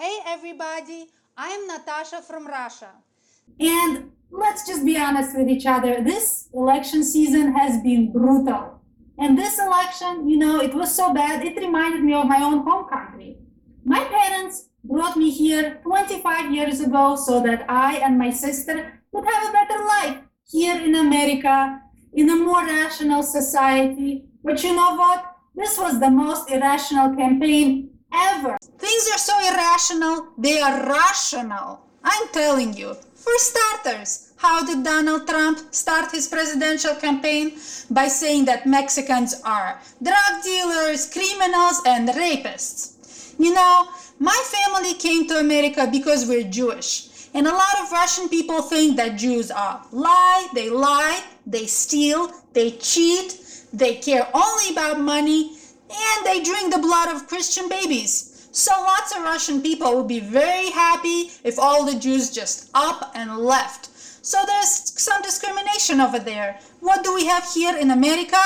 Hey everybody, I'm Natasha from Russia. And let's just be honest with each other. This election season has been brutal. And this election, it was so bad, it reminded me of my own home country. My parents brought me here 25 years ago so that I and my sister would have a better life here in America, in a more rational society. But you know what? This was the most irrational campaign ever. Things are so irrational, they are rational. I'm telling you. For starters, how did Donald Trump start his presidential campaign? By saying that Mexicans are drug dealers, criminals, and rapists. My family came to America because we're Jewish. And a lot of Russian people think that Jews lie, they steal, they cheat, they care only about money, and they drink the blood of Christian babies. So lots of Russian people would be very happy if all the Jews just up and left. So there's some discrimination over there. What do we have here in America?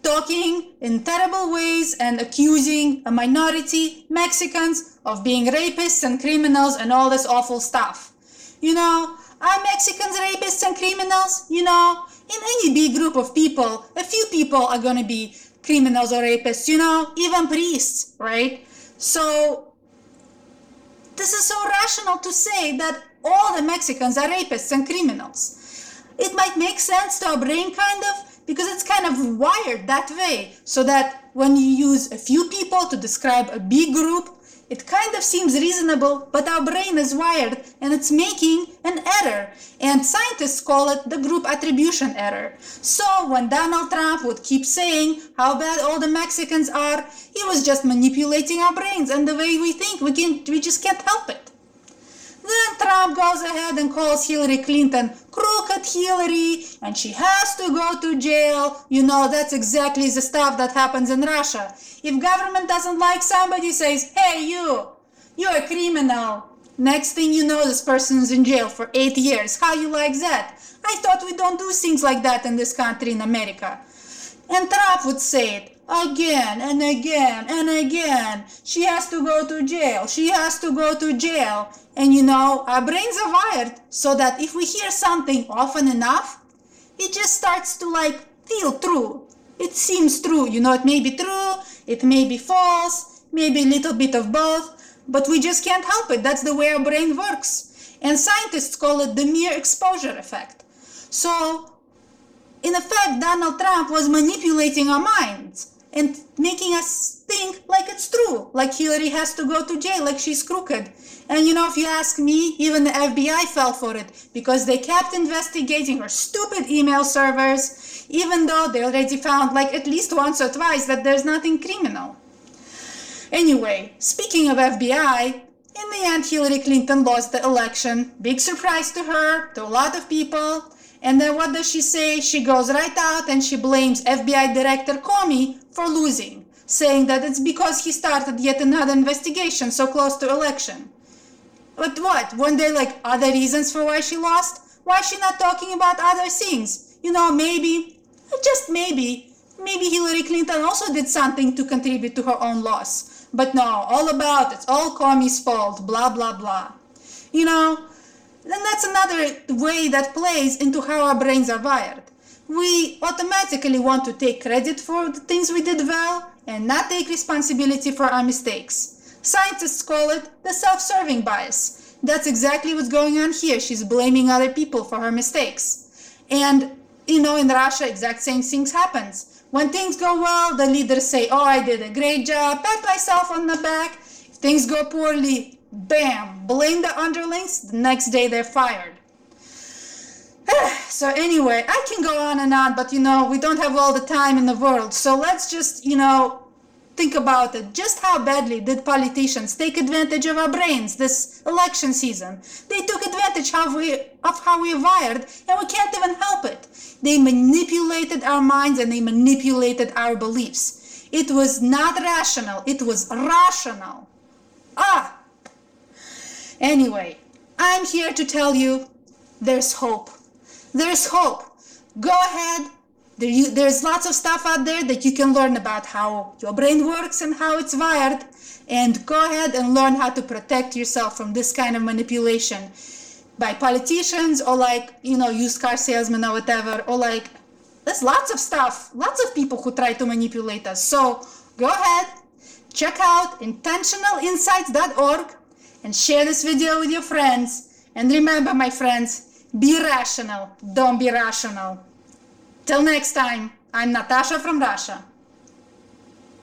Talking in terrible ways and accusing a minority, Mexicans, of being rapists and criminals and all this awful stuff. Are Mexicans rapists and criminals? In any big group of people, a few people are going to be criminals or rapists, even priests, right? So this is so rational to say that all the Mexicans are rapists and criminals. It might make sense to our brain kind of, because it's kind of wired that way, so that when you use a few people to describe a big group, it kind of seems reasonable, but our brain is wired and it's making an error. And scientists call it the group attribution error. So when Donald Trump would keep saying how bad all the Mexicans are, he was just manipulating our brains and the way we think. We just can't help it. Then Trump goes ahead and calls Hillary Clinton crooked Hillary, and she has to go to jail. That's exactly the stuff that happens in Russia. If government doesn't like somebody, says, hey, you're a criminal. Next thing you know, this person's in jail for 8 years. How you like that? I thought we don't do things like that in this country, in America. And Trump would say it again and again and again. She has to go to jail. She has to go to jail. And our brains are wired so that if we hear something often enough, it just starts to feel true. It seems true. It may be true, it may be false, maybe a little bit of both, but we just can't help it. That's the way our brain works. And scientists call it the mere exposure effect. So, in effect, Donald Trump was manipulating our minds and making us think like it's true, like Hillary has to go to jail, like she's crooked. And if you ask me, even the FBI fell for it because they kept investigating her stupid email servers, even though they already found at least once or twice that there's nothing criminal. Anyway, speaking of FBI, in the end, Hillary Clinton lost the election. Big surprise to her, to a lot of people. And then what does she say? She goes right out and she blames FBI Director Comey for losing, saying that it's because he started yet another investigation so close to election. But what? Weren't there other reasons for why she lost? Why is she not talking about other things? Maybe, just maybe Hillary Clinton also did something to contribute to her own loss. But no, it's all Comey's fault, blah, blah, blah. Then that's another way that plays into how our brains are wired. We automatically want to take credit for the things we did well and not take responsibility for our mistakes. Scientists call it the self-serving bias. That's exactly what's going on here. She's blaming other people for her mistakes. And, in Russia, exact same things happens. When things go well, the leaders say, oh, I did a great job, pat myself on the back. If things go poorly, bam, blame the underlings. The next day they're fired. So anyway, I can go on and on, but we don't have all the time in the world. So let's just, think about it. Just how badly did politicians take advantage of our brains this election season? They took advantage of how we're wired, and we can't even help it. They manipulated our minds and they manipulated our beliefs. It was not rational. It was rational. Anyway, I'm here to tell you there's hope. There's hope. Go ahead, There's lots of stuff out there that you can learn about how your brain works and how it's wired, and go ahead and learn how to protect yourself from this kind of manipulation by politicians or used car salesmen or whatever, or there's lots of stuff, lots of people who try to manipulate us. So go ahead, check out intentionalinsights.org and share this video with your friends. And remember, my friends, be rational, don't be rational. Till next time, I'm Natasha from Russia.